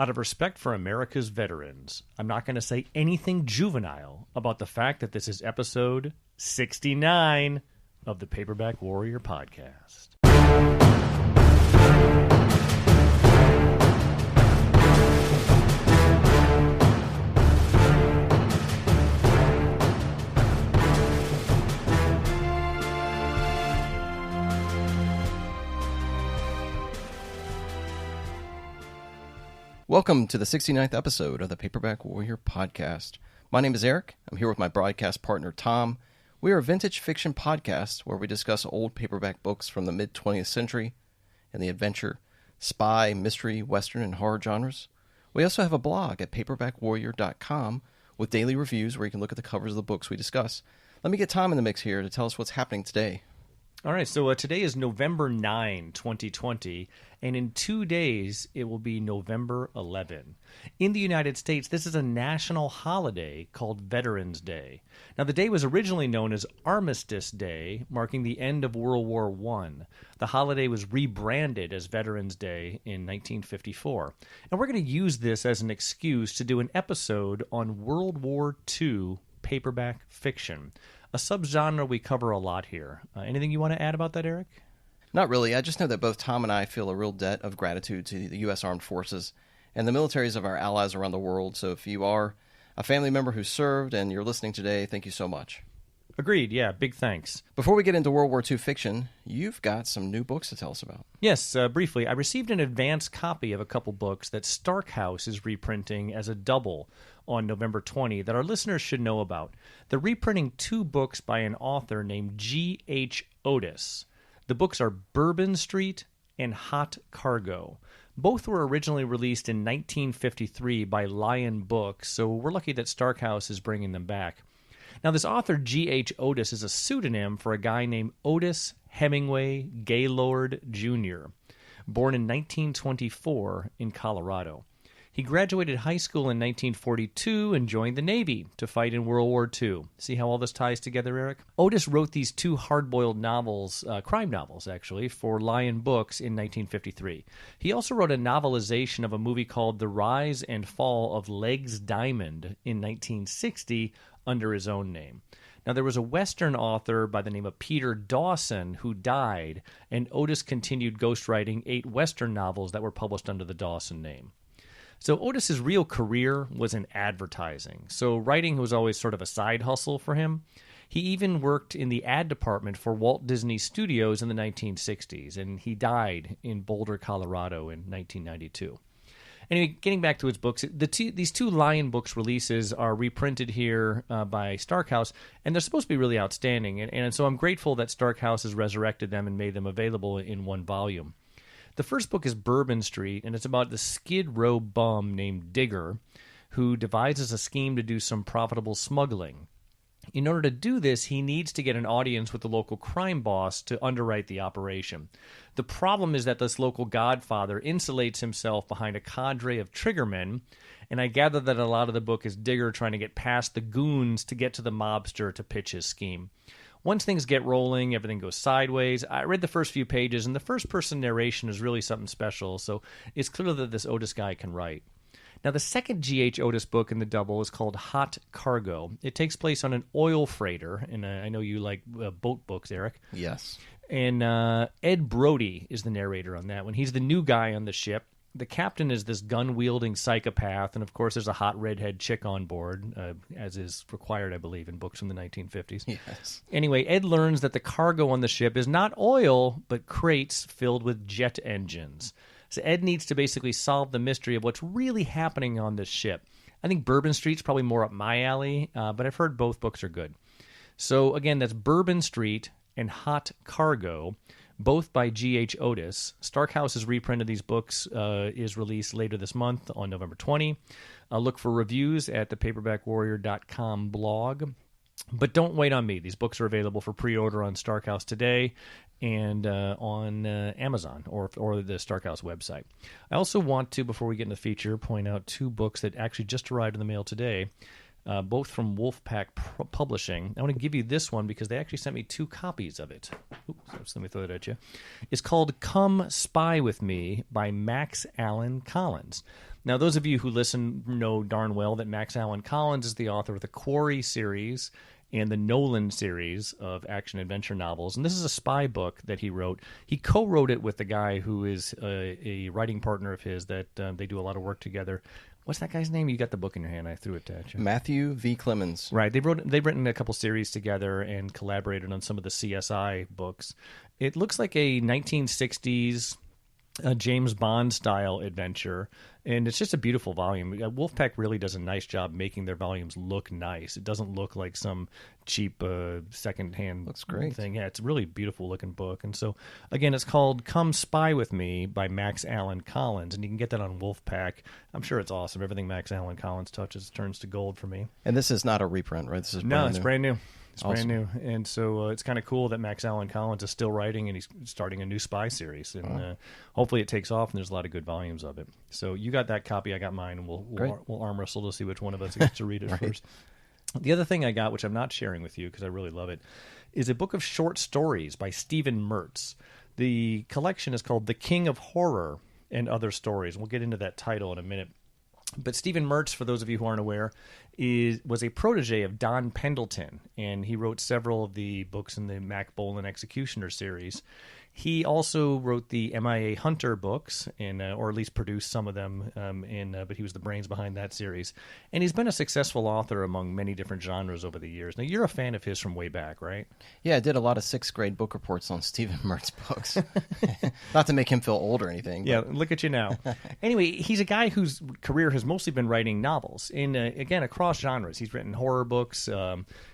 Out of respect for America's veterans, I'm not going to say anything juvenile about the fact that this is episode 69 of the Paperback Warrior podcast. Welcome to the 69th episode of the Paperback Warrior podcast. My name is Eric. I'm here with my broadcast partner, Tom. We are a vintage fiction podcast where we discuss old paperback books from the mid-20th century in the adventure, spy, mystery, western, and horror genres. We also have a blog at paperbackwarrior.com with daily reviews where you can look at the covers of the books we discuss. Let me get Tom in the mix here to tell us what's happening today. All right, so today is November 9, 2020, and in 2 days, it will be November 11. In the United States, this is a national holiday called Veterans Day. Now, the day was originally known as Armistice Day, marking the end of World War I. The holiday was rebranded as Veterans Day in 1954. And we're going to use this as an excuse to do an episode on World War II paperback fiction. A subgenre we cover a lot here. Anything you want to add about that, Eric? Not really. I just know that both Tom and I feel a real debt of gratitude to the U.S. Armed Forces and the militaries of our allies around the world. So if you are a family member who served and you're listening today, thank you so much. Agreed. Yeah, big thanks. Before we get into World War II fiction, you've got some new books to tell us about. Yes, briefly. I received an advance copy of a couple books that Starkhouse is reprinting as a double on November 20 that our listeners should know about. They're reprinting two books by an author named G.H. Otis. The books are Bourbon Street and Hot Cargo. Both were originally released in 1953 by Lion Books, so we're lucky that Starkhouse is bringing them back. Now, this author, G.H. Otis, is a pseudonym for a guy named Otis Hemingway Gaylord Jr., born in 1924 in Colorado. He graduated high school in 1942 and joined the Navy to fight in World War II. See how all this ties together, Eric? Otis wrote these two hard-boiled novels, crime novels, actually, for Lion Books in 1953. He also wrote a novelization of a movie called The Rise and Fall of Legs Diamond in 1960 under his own name. Now, there was a Western author by the name of Peter Dawson who died, and Otis continued ghostwriting 8 Western novels that were published under the Dawson name. So Otis's real career was in advertising, so writing was always sort of a side hustle for him. He even worked in the ad department for Walt Disney Studios in the 1960s, and he died in Boulder, Colorado in 1992. Anyway, getting back to his books, these two Lion Books releases are reprinted here by Starkhouse, and they're supposed to be really outstanding, and so I'm grateful that Starkhouse has resurrected them and made them available in one volume. The first book is Bourbon Street, and it's about the Skid Row bum named Digger, who devises a scheme to do some profitable smuggling. In order to do this, he needs to get an audience with the local crime boss to underwrite the operation. The problem is that this local godfather insulates himself behind a cadre of triggermen, and I gather that a lot of the book is Digger trying to get past the goons to get to the mobster to pitch his scheme. Once things get rolling, everything goes sideways. I read the first few pages, and the first-person narration is really something special, so it's clear that this Otis guy can write. Now, the second G.H. Otis book in the double is called Hot Cargo. It takes place on an oil freighter, and I know you like boat books, Eric. Yes. And Ed Brody is the narrator on that one. He's the new guy on the ship. The captain is this gun-wielding psychopath, and of course there's a hot redhead chick on board, as is required, I believe, in books from the 1950s. Yes. Anyway, Ed learns that the cargo on the ship is not oil, but crates filled with jet engines. So Ed needs to basically solve the mystery of what's really happening on this ship. I think Bourbon Street's probably more up my alley, but I've heard both books are good. So again, that's Bourbon Street and Hot Cargo, both by G.H. Otis. Starkhouse has reprinted these books, is released later this month on November 20. Look for reviews at the paperbackwarrior.com blog. But don't wait on me. These books are available for pre-order on Starkhouse today and on Amazon or the Starkhouse website. I also want to, before we get into the feature, point out two books that actually just arrived in the mail today, both from Wolfpack Publishing. I want to give you this one because they actually sent me 2 copies of it. Oops, let me throw that at you. It's called Come Spy With Me by Max Allan Collins. Now, those of you who listen know darn well that Max Allan Collins is the author of the Quarry series and the Nolan series of action-adventure novels. And this is a spy book that he wrote. He co-wrote it with the guy who is a writing partner of his that they do a lot of work together. What's that guy's name? You got the book in your hand. I threw it at you. Matthew V. Clemens. Right. They've written a couple series together and collaborated on some of the CSI books. It looks like a 1960s James Bond-style adventure, and it's just a beautiful volume. Wolfpack really does a nice job making their volumes look nice. It doesn't look like some cheap second-hand Looks great. thing. Yeah, it's a really beautiful-looking book. And so, again, it's called Come Spy With Me by Max Allan Collins, and you can get that on Wolfpack. I'm sure it's awesome. Everything Max Allan Collins touches turns to gold for me. And this is not a reprint, right? This is brand it's new. brand new. It's Awesome. brand new. And so it's kind of cool that Max Allan Collins is still writing and he's starting a new spy series. And hopefully it takes off and there's a lot of good volumes of it. So you got that copy, I got mine, and we'll arm wrestle to see which one of us gets to read it Right. first. The other thing I got, which I'm not sharing with you because I really love it, is a book of short stories by Stephen Mertz. The collection is called The King of Horror and Other Stories. We'll get into that title in a minute. But Stephen Mertz, for those of you who aren't aware, was a protege of Don Pendleton, and he wrote several of the books in the Mac Bolan Executioner series. He also wrote the MIA Hunter books, or at least produced some of them, but he was the brains behind that series. And he's been a successful author among many different genres over the years. Now, you're a fan of his from way back, right? Yeah, I did a lot of sixth grade book reports on Stephen Mertz books. Not to make him feel old or anything. Yeah, look at you now. Anyway, he's a guy whose career has mostly been writing novels, and again, across genres. He's written horror books.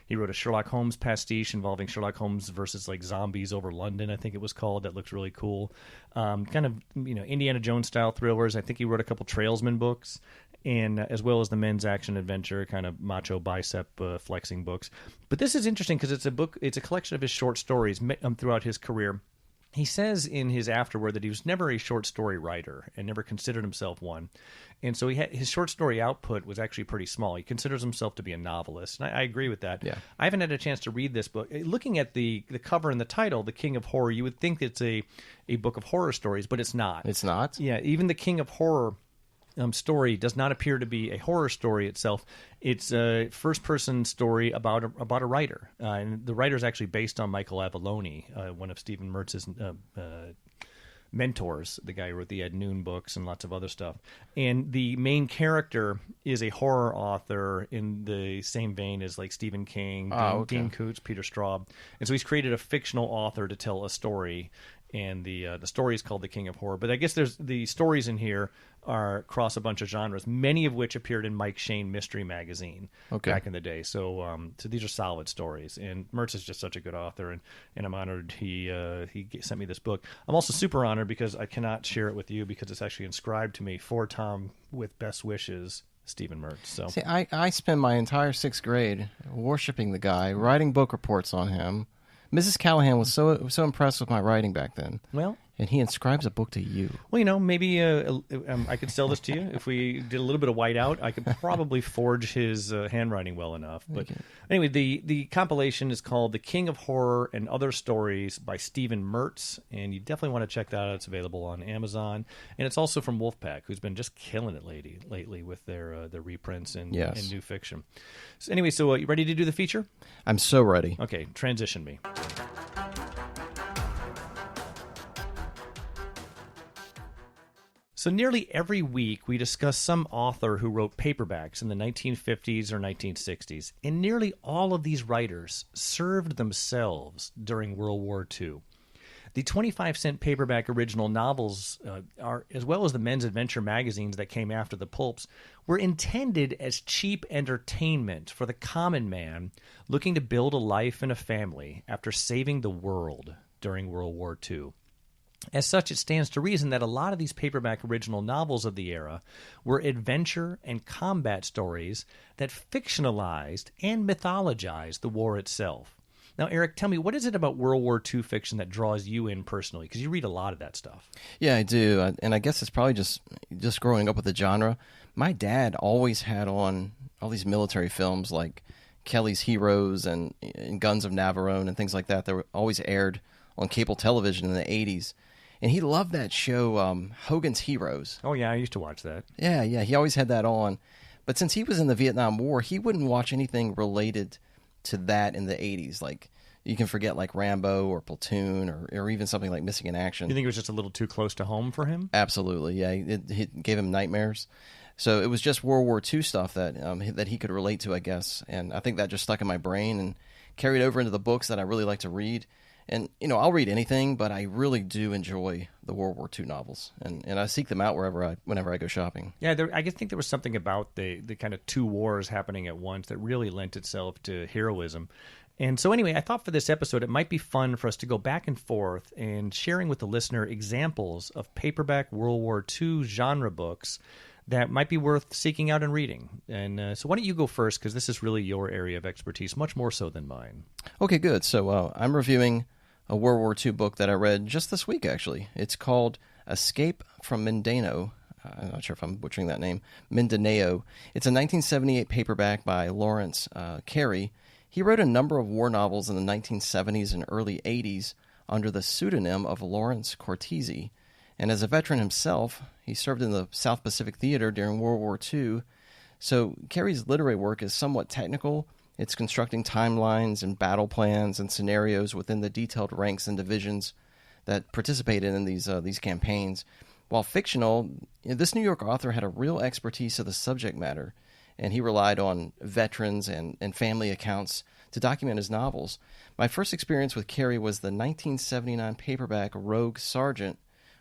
He wrote a Sherlock Holmes pastiche involving Sherlock Holmes versus like zombies over London, I think it was called. That looked really cool. Kind of, Indiana Jones style thrillers. I think he wrote a couple Trailsman books, and as well as the men's action adventure kind of macho bicep flexing books. But this is interesting because it's a collection of his short stories throughout his career. He says in his afterword that he was never a short story writer and never considered himself one. And so his short story output was actually pretty small. He considers himself to be a novelist. And I agree with that. Yeah. I haven't had a chance to read this book. Looking at the cover and the title, The King of Horror, you would think it's a book of horror stories, but it's not. It's not? Yeah, even The King of Horror story does not appear to be a horror story itself. It's a first-person story about a writer, and the writer is actually based on Michael Avallone, one of Stephen Mertz's mentors, the guy who wrote the Ed Noon books and lots of other stuff. And the main character is a horror author in the same vein as like Stephen King, Dean Koontz, Peter Straub, and so he's created a fictional author to tell a story. And the story is called The King of Horror. But I guess there's the stories in here are across a bunch of genres, many of which appeared in Mike Shane Mystery Magazine back in the day. So these are solid stories. And Mertz is just such a good author, and I'm honored he sent me this book. I'm also super honored because I cannot share it with you because it's actually inscribed to me for Tom with best wishes, Stephen Mertz. So See, I spent my entire sixth grade worshiping the guy, writing book reports on him. Mrs. Callahan was so impressed with my writing back then. Well, and he inscribes a book to you. Well, maybe I could sell this to you. If we did a little bit of whiteout, I could probably forge his handwriting well enough. But anyway, the compilation is called The King of Horror and Other Stories by Stephen Mertz, and you definitely want to check that out. It's available on Amazon, and it's also from Wolfpack, who's been just killing it lately with their reprints and new fiction. So anyway, you ready to do the feature? I'm so ready. Okay, transition me. So nearly every week we discuss some author who wrote paperbacks in the 1950s or 1960s, and nearly all of these writers served themselves during World War II. The 25-cent paperback original novels, as well as the men's adventure magazines that came after the pulps, were intended as cheap entertainment for the common man looking to build a life and a family after saving the world during World War II. As such, it stands to reason that a lot of these paperback original novels of the era were adventure and combat stories that fictionalized and mythologized the war itself. Now, Eric, tell me, what is it about World War II fiction that draws you in personally? Because you read a lot of that stuff. Yeah, I do. And I guess it's probably just growing up with the genre. My dad always had on all these military films like Kelly's Heroes and Guns of Navarone and things like that that were always aired on cable television in the 80s. And he loved that show, Hogan's Heroes. Oh, yeah, I used to watch that. Yeah, he always had that on. But since he was in the Vietnam War, he wouldn't watch anything related to that in the 80s. Like, you can forget like Rambo or Platoon or even something like Missing in Action. You think it was just a little too close to home for him? Absolutely, yeah. It gave him nightmares. So it was just World War II stuff that he could relate to, I guess. And I think that just stuck in my brain and carried over into the books that I really like to read. And, I'll read anything, but I really do enjoy the World War II novels. And I seek them out whenever I go shopping. Yeah, I think there was something about the kind of two wars happening at once that really lent itself to heroism. And so anyway, I thought for this episode it might be fun for us to go back and forth and sharing with the listener examples of paperback World War II genre books that might be worth seeking out and reading. And so why don't you go first, because this is really your area of expertise, much more so than mine. Okay, good. So I'm reviewing a World War II book that I read just this week, actually. It's called Escape from Mindanao. I'm not sure if I'm butchering that name. Mindanao. It's a 1978 paperback by Lawrence Carey. He wrote a number of war novels in the 1970s and early 80s under the pseudonym of Lawrence Cortese. And as a veteran himself, he served in the South Pacific Theater during World War II. So Carey's literary work is somewhat technical. It's constructing timelines and battle plans and scenarios within the detailed ranks and divisions that participated in these campaigns. While fictional, this New York author had a real expertise of the subject matter, and he relied on veterans and family accounts to document his novels. My first experience with Carey was the 1979 paperback Rogue Sergeant,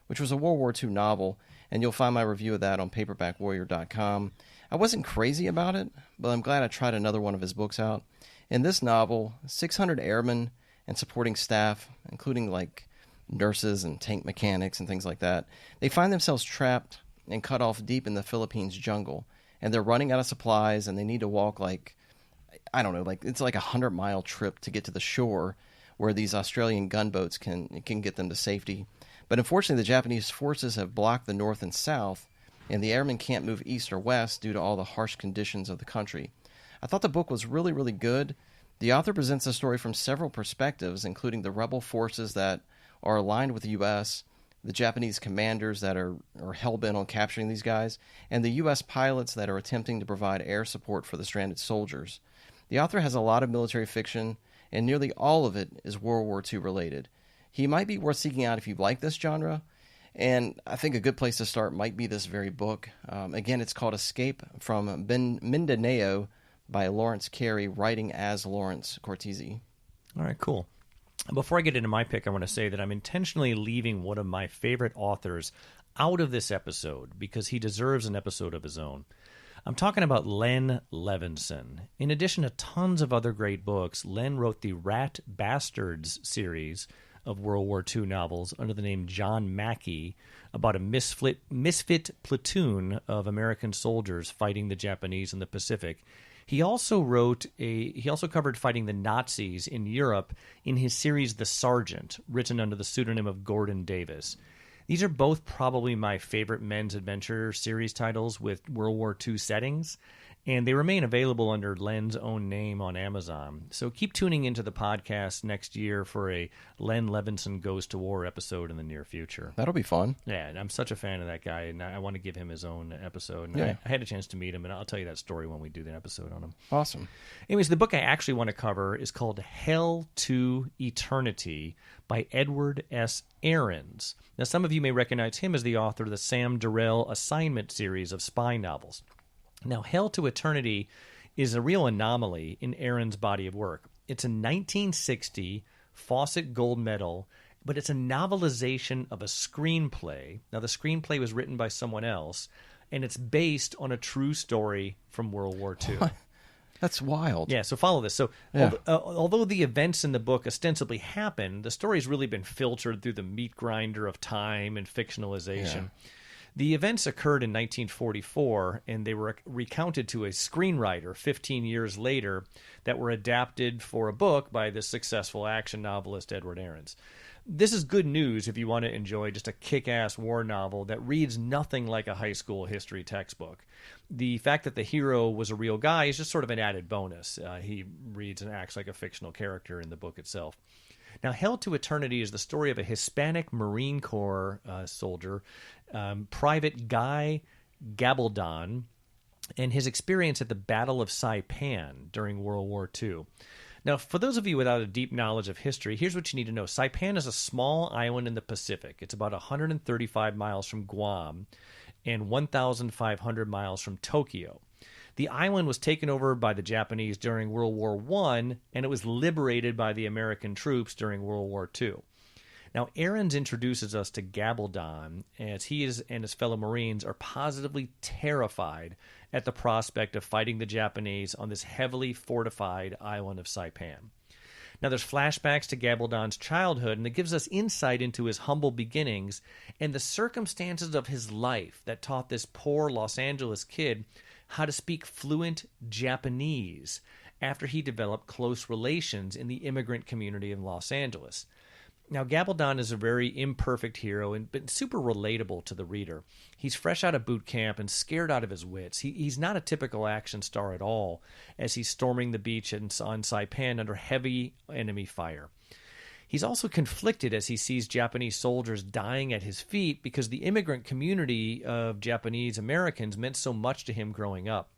which was a World War II novel, and you'll find my review of that on paperbackwarrior.com. I wasn't crazy about it, but I'm glad I tried another one of his books out. In this novel, 600 airmen and supporting staff, including like nurses and tank mechanics and things like that, they find themselves trapped and cut off deep in the Philippines jungle, and they're running out of supplies, and they need to walk it's like a 100-mile trip to get to the shore where these Australian gunboats can get them to safety. But unfortunately, the Japanese forces have blocked the north and south, and the airmen can't move east or west due to all the harsh conditions of the country. I thought the book was really, really good. The author presents the story from several perspectives, including the rebel forces that are aligned with the U.S., the Japanese commanders that are hell-bent on capturing these guys, and the U.S. pilots that are attempting to provide air support for the stranded soldiers. The author has a lot of military fiction, and nearly all of it is World War II related. He might be worth seeking out if you like this genre, and I think a good place to start might be this very book. Again, it's called Escape from Mindanao by Lawrence Carey, writing as Lawrence Cortese. All right, cool. Before I get into my pick, I want to say that I'm intentionally leaving one of my favorite authors out of this episode because he deserves an episode of his own. I'm talking about Len Levinson. In addition to tons of other great books, Len wrote the Rat Bastards series of World War II novels under the name John Mackey about a misfit platoon of American soldiers fighting the Japanese in the Pacific. He also covered fighting the Nazis in Europe in his series The Sergeant, written under the pseudonym of Gordon Davis. These are both probably my favorite men's adventure series titles with World War II settings, and they remain available under Len's own name on Amazon. So keep tuning into the podcast next year for a Len Levinson Goes to War episode in the near future. That'll be fun. Yeah, and I'm such a fan of that guy, and I want to give him his own episode. And yeah. I had a chance to meet him, and I'll tell you that story when we do the episode on him. Awesome. Anyways, the book I actually want to cover is called Hell to Eternity by Edward S. Ahrens. Now, some of you may recognize him as the author of the Sam Durrell Assignment series of spy novels. Now, Hell to Eternity is a real anomaly in Ahrens' body of work. It's a 1960 Fawcett Gold Medal, but it's a novelization of a screenplay. Now, the screenplay was written by someone else, and it's based on a true story from World War II. What? That's wild. Yeah, so follow this. So Yeah. although the events in the book ostensibly happened, the story's really been filtered through the meat grinder of time and fictionalization. Yeah. The events occurred in 1944, and they were recounted to a screenwriter 15 years later that were adapted for a book by the successful action novelist Edward Ahrens. This is good news if you want to enjoy just a kick-ass war novel that reads nothing like a high school history textbook. The fact that the hero was a real guy is just sort of an added bonus. He reads and acts like a fictional character in the book itself. Now, Hell to Eternity is the story of a Hispanic Marine Corps soldier, Private Guy Gabaldon, and his experience at the Battle of Saipan during World War II. Now, for those of you without a deep knowledge of history, here's what you need to know. Saipan is a small island in the Pacific. It's about 135 miles from Guam and 1,500 miles from Tokyo. The island was taken over by the Japanese during World War I, and it was liberated by the American troops during World War II. Now, Ahrens introduces us to Gabaldon, as he and his fellow Marines are positively terrified at the prospect of fighting the Japanese on this heavily fortified island of Saipan. Now, there's flashbacks to Gabaldon's childhood, and it gives us insight into his humble beginnings and the circumstances of his life that taught this poor Los Angeles kid how to speak fluent Japanese after he developed close relations in the immigrant community in Los Angeles. Now, Gabaldon is a very imperfect hero, but super relatable to the reader. He's fresh out of boot camp and scared out of his wits. He's not a typical action star at all, as he's storming the beach on Saipan under heavy enemy fire. He's also conflicted as he sees Japanese soldiers dying at his feet because the immigrant community of Japanese Americans meant so much to him growing up.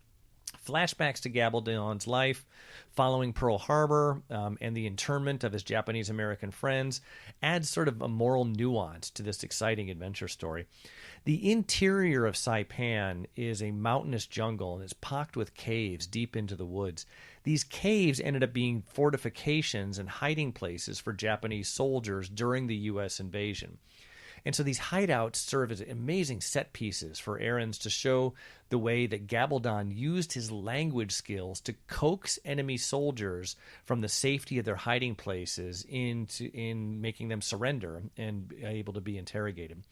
Flashbacks to Gabaldon's life following Pearl Harbor and the internment of his Japanese-American friends adds sort of a moral nuance to this exciting adventure story. The interior of Saipan is a mountainous jungle and is pocked with caves deep into the woods. These caves ended up being fortifications and hiding places for Japanese soldiers during the U.S. invasion. And so these hideouts serve as amazing set pieces for Ahrens to show the way that Gabaldon used his language skills to coax enemy soldiers from the safety of their hiding places in making them surrender and able to be interrogated.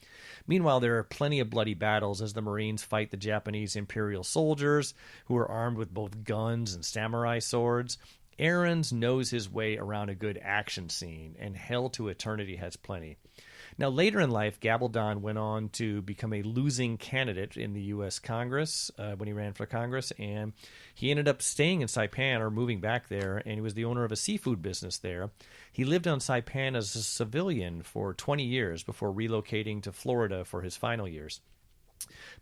Meanwhile, there are plenty of bloody battles as the Marines fight the Japanese Imperial soldiers, who are armed with both guns and samurai swords. Ahrens knows his way around a good action scene, and Hell to Eternity has plenty. Now, later in life, Gabaldon went on to become a losing candidate in the U.S. Congress when he ran for Congress, and he ended up staying in Saipan or moving back there, and he was the owner of a seafood business there. He lived on Saipan as a civilian for 20 years before relocating to Florida for his final years.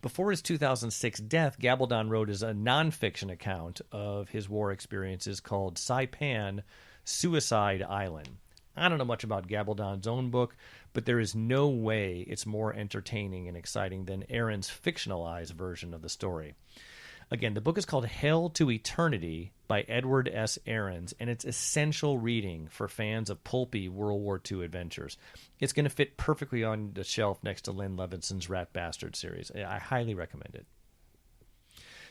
Before his 2006 death, Gabaldon wrote as a nonfiction account of his war experiences called Saipan, Suicide Island. I don't know much about Gabaldon's own book, but there is no way it's more entertaining and exciting than Ahrens' fictionalized version of the story. Again, the book is called Hell to Eternity by Edward S. Ahrens, and it's essential reading for fans of pulpy World War II adventures. It's going to fit perfectly on the shelf next to Lynn Levinson's Rat Bastard series. I highly recommend it.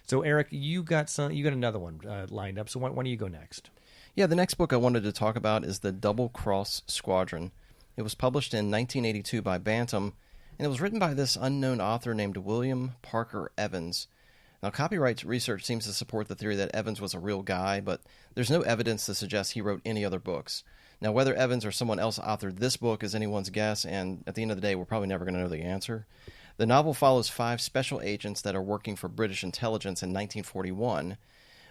So, Eric, you got another one lined up, so why don't you go next? Yeah, the next book I wanted to talk about is The Double Cross Squadron. It was published in 1982 by Bantam, and it was written by this unknown author named William Parker Evans. Now, copyright research seems to support the theory that Evans was a real guy, but there's no evidence to suggest he wrote any other books. Now, whether Evans or someone else authored this book is anyone's guess, and at the end of the day, we're probably never going to know the answer. The novel follows 5 special agents that are working for British intelligence in 1941,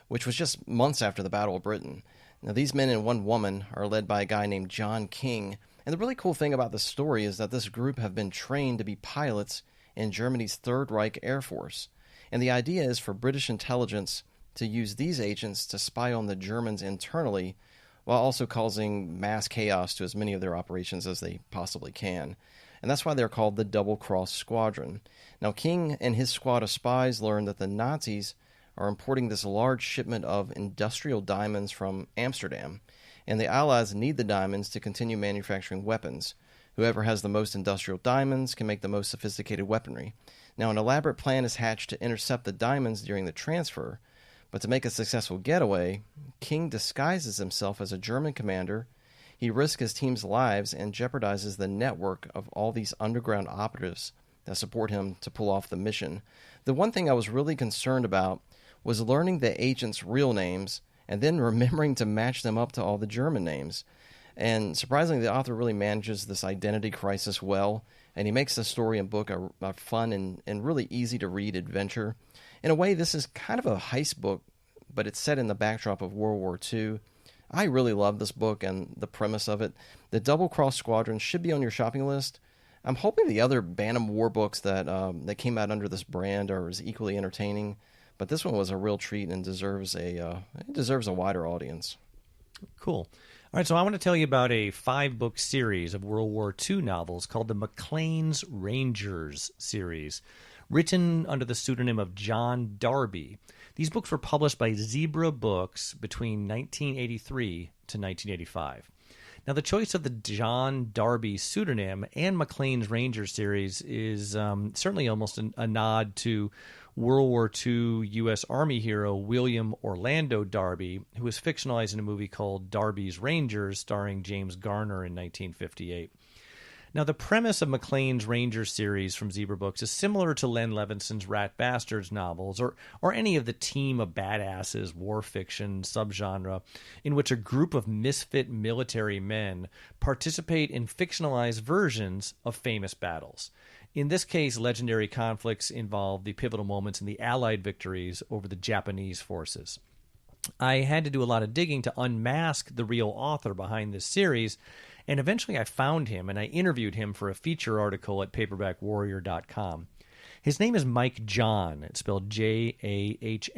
which was just months after the Battle of Britain. Now, these men and one woman are led by a guy named John King, and the really cool thing about this story is that this group have been trained to be pilots in Germany's Third Reich Air Force. And the idea is for British intelligence to use these agents to spy on the Germans internally while also causing mass chaos to as many of their operations as they possibly can. And that's why they're called the Double Cross Squadron. Now, King and his squad of spies learn that the Nazis are importing this large shipment of industrial diamonds from Amsterdam, and the Allies need the diamonds to continue manufacturing weapons. Whoever has the most industrial diamonds can make the most sophisticated weaponry. Now, an elaborate plan is hatched to intercept the diamonds during the transfer, but to make a successful getaway, King disguises himself as a German commander. He risks his team's lives and jeopardizes the network of all these underground operatives that support him to pull off the mission. The one thing I was really concerned about was learning the agents' real names and then remembering to match them up to all the German names. And surprisingly, the author really manages this identity crisis well, and he makes the story and book a fun and really easy-to-read adventure. In a way, this is kind of a heist book, but it's set in the backdrop of World War II. I really love this book and the premise of it. The Double Cross Squadron should be on your shopping list. I'm hoping the other Bantam War books that came out under this brand are as equally entertaining, but this one was a real treat and deserves a wider audience. Cool. All right, so I want to tell you about a 5-book series of World War II novels called the McLean's Rangers series, written under the pseudonym of John Darby. These books were published by Zebra Books between 1983 to 1985. Now, the choice of the John Darby pseudonym and McLean's Rangers series is certainly almost a nod to World War II U.S. Army hero William Orlando Darby, who was fictionalized in a movie called Darby's Rangers, starring James Garner in 1958. Now, the premise of McLean's Rangers series from Zebra Books is similar to Len Levinson's Rat Bastards novels or any of the team of badasses war fiction subgenre in which a group of misfit military men participate in fictionalized versions of famous battles. In this case, legendary conflicts involve the pivotal moments in the Allied victories over the Japanese forces. I had to do a lot of digging to unmask the real author behind this series, and eventually I found him and I interviewed him for a feature article at paperbackwarrior.com. His name is Mike John, it's spelled Jahn,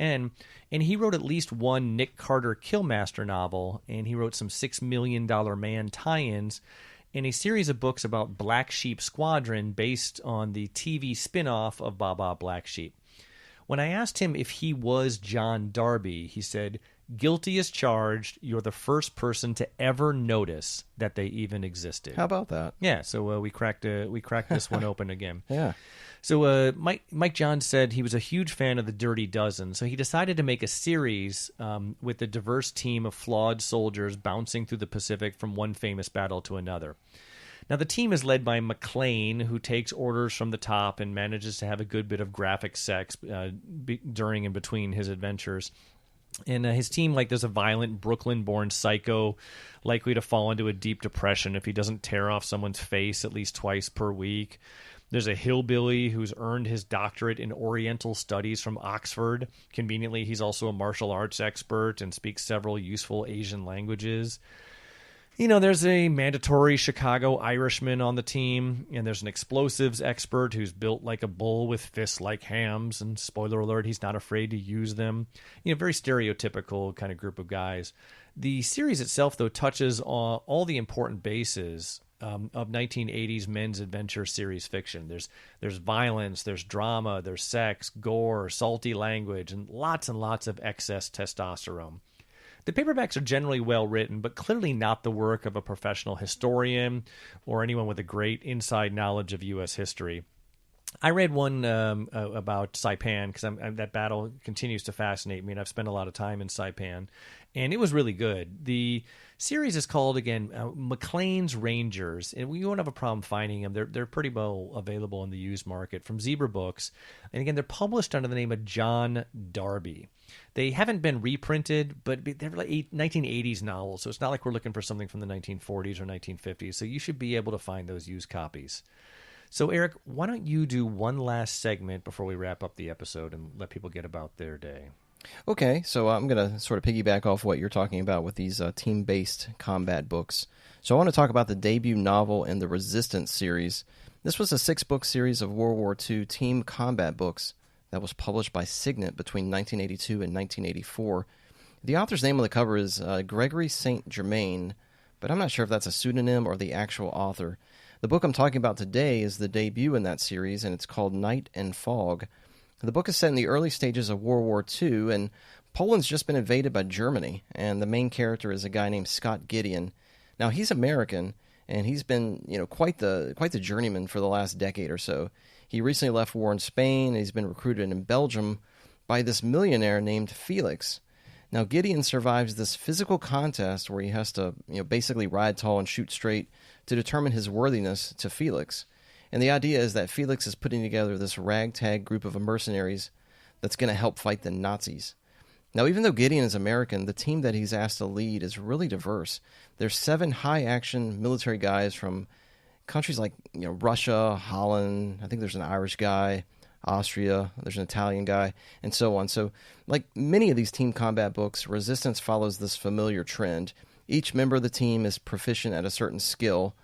and he wrote at least one Nick Carter Killmaster novel, and he wrote some $6 Million Man tie-ins, and a series of books about Black Sheep Squadron based on the TV spin-off of Baba Black Sheep. When I asked him if he was John Darby, he said, "Guilty as charged. You're the first person to ever notice that they even existed." How about that? Yeah, so we cracked this one open again. Yeah. So Mike John said he was a huge fan of the Dirty Dozen, so he decided to make a series with a diverse team of flawed soldiers bouncing through the Pacific from one famous battle to another. Now, the team is led by McLean, who takes orders from the top and manages to have a good bit of graphic sex during and between his adventures. And his team, there's a violent Brooklyn-born psycho likely to fall into a deep depression if he doesn't tear off someone's face at least twice per week. There's a hillbilly who's earned his doctorate in Oriental Studies from Oxford. Conveniently, he's also a martial arts expert and speaks several useful Asian languages. There's a mandatory Chicago Irishman on the team, and there's an explosives expert who's built like a bull with fists like hams, and spoiler alert, he's not afraid to use them. Very stereotypical kind of group of guys. The series itself, though, touches on all the important bases of 1980s men's adventure series fiction. There's violence, there's drama, there's sex, gore, salty language, and lots of excess testosterone. The paperbacks are generally well written, but clearly not the work of a professional historian or anyone with a great inside knowledge of U.S. history. I read one about Saipan because that battle continues to fascinate me, and I've spent a lot of time in Saipan, and it was really good. The series is called, again, McLean's Rangers, and we won't have a problem finding them. They're pretty well available in the used market from Zebra Books, and again, they're published under the name of John Darby. They haven't been reprinted, but they're like 1980s novels, so it's not like we're looking for something from the 1940s or 1950s, so you should be able to find those used copies. So, Eric, why don't you do one last segment before we wrap up the episode and let people get about their day? Okay, so I'm going to sort of piggyback off what you're talking about with these team-based combat books. So I want to talk about the debut novel in the Resistance series. This was a 6-book series of World War II team combat books that was published by Signet between 1982 and 1984. The author's name on the cover is Gregory St. Germain, but I'm not sure if that's a pseudonym or the actual author. The book I'm talking about today is the debut in that series, and it's called Night and Fog. The book is set in the early stages of World War II, and Poland's just been invaded by Germany, and the main character is a guy named Scott Gideon. Now, he's American, and he's been, quite the journeyman for the last decade or so. He recently left war in Spain, and he's been recruited in Belgium by this millionaire named Felix. Now, Gideon survives this physical contest where he has to, basically ride tall and shoot straight to determine his worthiness to Felix. And the idea is that Felix is putting together this ragtag group of mercenaries that's going to help fight the Nazis. Now, even though Gideon is American, the team that he's asked to lead is really diverse. There's 7 high-action military guys from countries like Russia, Holland, I think there's an Irish guy, Austria, there's an Italian guy, and so on. So, like many of these team combat books, Resistance follows this familiar trend. Each member of the team is proficient at a certain skill.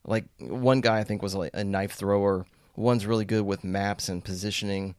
Like one guy I think was like a knife thrower. One's really good with maps and positioning.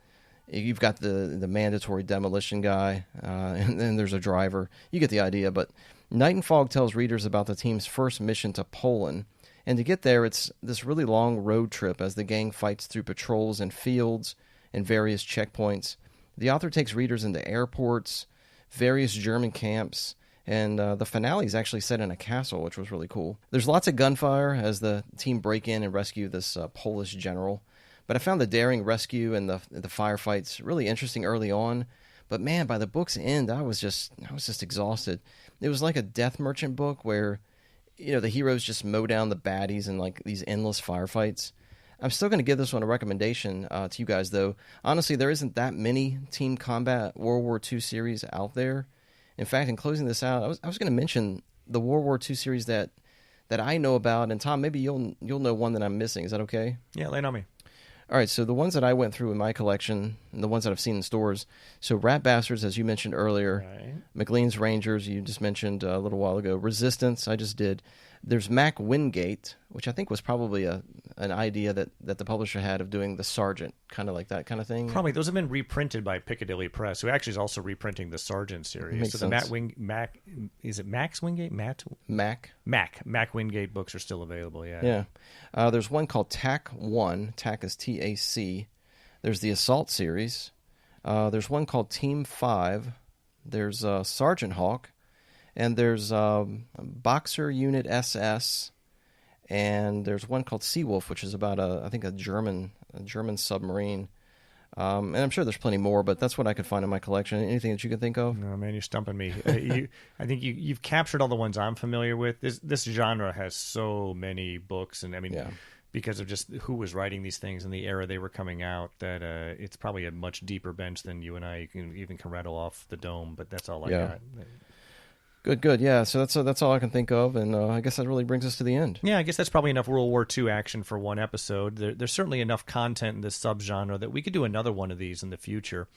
You've got the mandatory demolition guy, and then there's a driver. You get the idea. But Night and Fog tells readers about the team's first mission to Poland. And to get there, it's this really long road trip as the gang fights through patrols and fields and various checkpoints. The author takes readers into airports, various German camps, and the finale is actually set in a castle, which was really cool. There's lots of gunfire as the team break in and rescue this Polish general. But I found the daring rescue and the firefights really interesting early on. But man, by the book's end, I was just exhausted. It was like a Death Merchant book where, you know, the heroes just mow down the baddies in like these endless firefights. I'm still going to give this one a recommendation to you guys, though. Honestly, there isn't that many Team Combat World War II series out there. In fact, in closing this out, I was going to mention the World War II series that I know about, and Tom, maybe you'll know one that I'm missing. Is that okay? Yeah, lay it on me. All right, so the ones that I went through in my collection, and the ones that I've seen in stores, so Rat Bastards, as you mentioned earlier, Right. McLean's Rangers, you just mentioned a little while ago, Resistance, I just did. There's Mac Wingate, which I think was probably an idea that the publisher had of doing the Sergeant, kind of like that kind of thing. Probably. Those have been reprinted by Piccadilly Press, who actually is also reprinting the Sergeant series. Makes so sense. is it Max Wingate? Mac Wingate books are still available, yeah. Yeah. There's one called TAC 1. TAC is TAC. There's the Assault series. There's one called Team 5. There's Sergeant Hawk. And there's Boxer Unit SS. And there's one called Seawolf, which is about a German submarine. And I'm sure there's plenty more, but that's what I could find in my collection. Anything that you can think of? No, man, you're stumping me. I think you've captured all the ones I'm familiar with. This genre has so many books, and I mean, because of just who was writing these things and the era they were coming out, that it's probably a much deeper bench than you and I can rattle off the dome. But that's all I got. Good. Yeah, so that's all I can think of, and I guess that really brings us to the end. Yeah, I guess that's probably enough World War II action for one episode. There's certainly enough content in this subgenre that we could do another one of these in the future.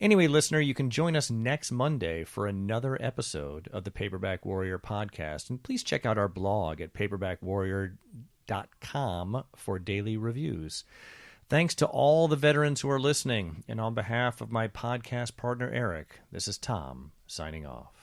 Anyway, listener, you can join us next Monday for another episode of the Paperback Warrior podcast, and please check out our blog at paperbackwarrior.com for daily reviews. Thanks to all the veterans who are listening, and on behalf of my podcast partner Eric, this is Tom signing off.